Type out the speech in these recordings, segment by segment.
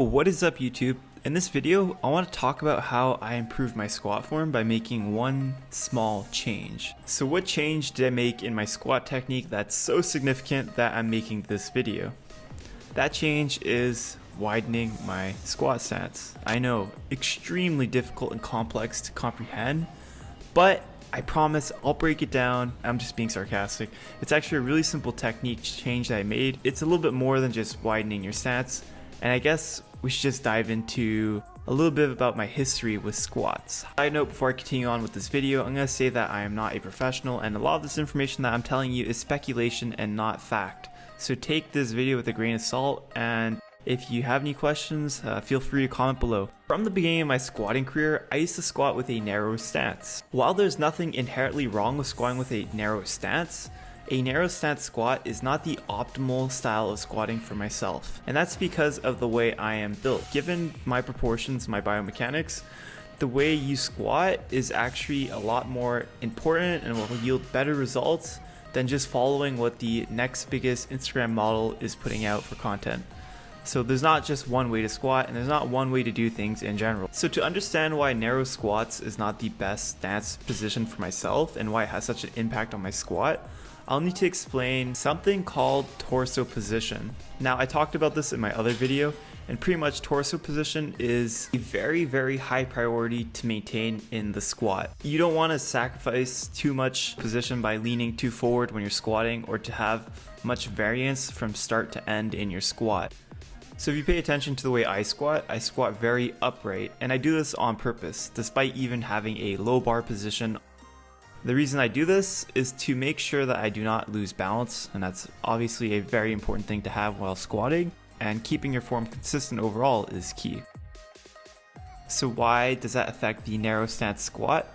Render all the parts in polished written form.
What is up, YouTube? In this video, I want to talk about how I improved my squat form by making one small change. So what change did I make in my squat technique that's so significant that I'm making this video? That change is widening my squat stance. I know, extremely difficult and complex to comprehend, but I promise I'll break it down. I'm just being sarcastic. It's actually a really simple technique change that I made. It's a little bit more than just widening your stance, and I guess we should just dive into a little bit about my history with squats. Side note, before I continue on with this video, I'm going to say that I am not a professional and a lot of this information that I'm telling you is speculation and not fact. So take this video with a grain of salt, and if you have any questions, feel free to comment below. From the beginning of my squatting career, I used to squat with a narrow stance. While there's nothing inherently wrong with squatting with a narrow stance squat is not the optimal style of squatting for myself. And that's because of the way I am built. Given my proportions, my biomechanics, the way you squat is actually a lot more important and will yield better results than just following what the next biggest Instagram model is putting out for content. So there's not just one way to squat, and there's not one way to do things in general. So to understand why narrow squats is not the best stance position for myself and why it has such an impact on my squat, I'll need to explain something called torso position. Now, I talked about this in my other video, and pretty much torso position is a very high priority to maintain in the squat. You don't want to sacrifice too much position by leaning too forward when you're squatting, or to have much variance from start to end in your squat. So if you pay attention to the way I squat very upright, and I do this on purpose, despite even having a low bar position. The reason I do this is to make sure that I do not lose balance, and that's obviously a very important thing to have while squatting, and keeping your form consistent overall is key. So why does that affect the narrow stance squat?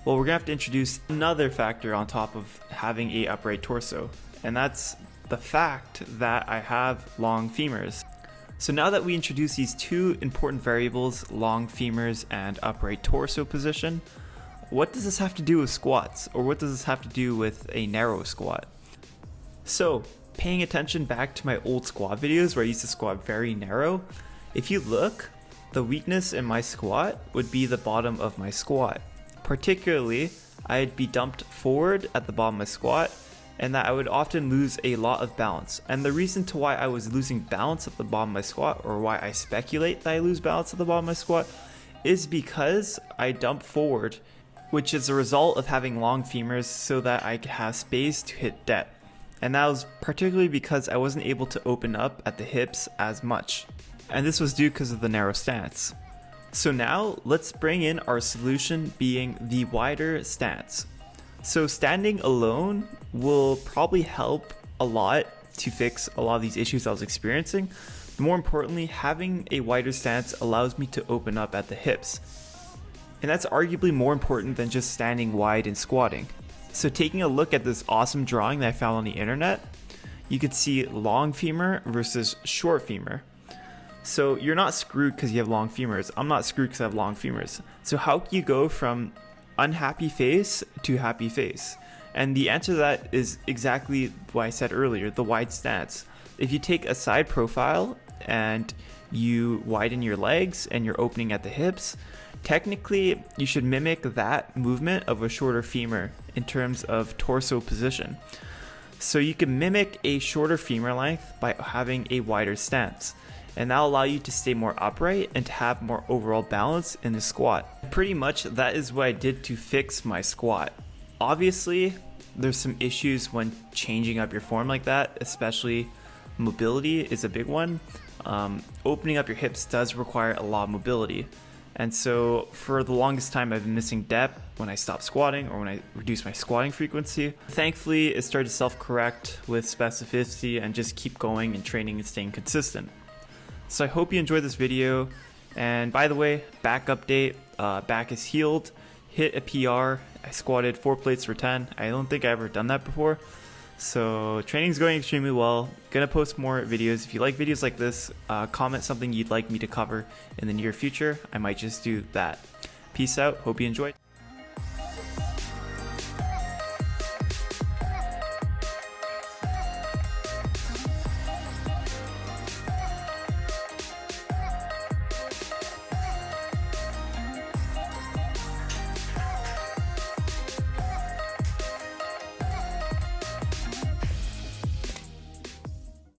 Well, we're gonna have to introduce another factor on top of having a upright torso, and that's the fact that I have long femurs. So now that we introduce these two important variables, long femurs and upright torso position, what does this have to do with squats? Or what does this have to do with a narrow squat? So, paying attention back to my old squat videos where I used to squat very narrow, if you look, the weakness in my squat would be the bottom of my squat. Particularly, I'd be dumped forward at the bottom of my squat, and that I would often lose a lot of balance. And the reason to why I was losing balance at the bottom of my squat, or why I speculate that I lose balance at the bottom of my squat, is because I dump forward, which is a result of having long femurs so that I could have space to hit depth. And that was particularly because I wasn't able to open up at the hips as much. And this was due because of the narrow stance. So now let's bring in our solution, being the wider stance. So standing alone will probably help a lot to fix a lot of these issues I was experiencing. But more importantly, having a wider stance allows me to open up at the hips. And that's arguably more important than just standing wide and squatting. So taking a look at this awesome drawing that I found on the internet, you could see long femur versus short femur. So you're not screwed because you have long femurs. I'm not screwed because I have long femurs. So how can you go from unhappy face to happy face? And the answer to that is exactly what I said earlier, the wide stance. If you take a side profile and you widen your legs and you're opening at the hips, technically you should mimic that movement of a shorter femur in terms of torso position. So you can mimic a shorter femur length by having a wider stance, and that'll allow you to stay more upright and to have more overall balance in the squat. Pretty much that is what I did to fix my squat. Obviously, there's some issues when changing up your form like that, especially mobility is a big one. Opening up your hips does require a lot of mobility. And so for the longest time, I've been missing depth when I stop squatting or when I reduce my squatting frequency. Thankfully, it started to self-correct with specificity and just keep going and training and staying consistent. So I hope you enjoyed this video. And by the way, back update, back is healed, hit a PR. I squatted 4 plates for 10. I don't think I've ever done that before. So training's going extremely well. Gonna post more videos. If you like videos like this, comment something you'd like me to cover in the near future. I might just do that. Peace out. Hope you enjoyed.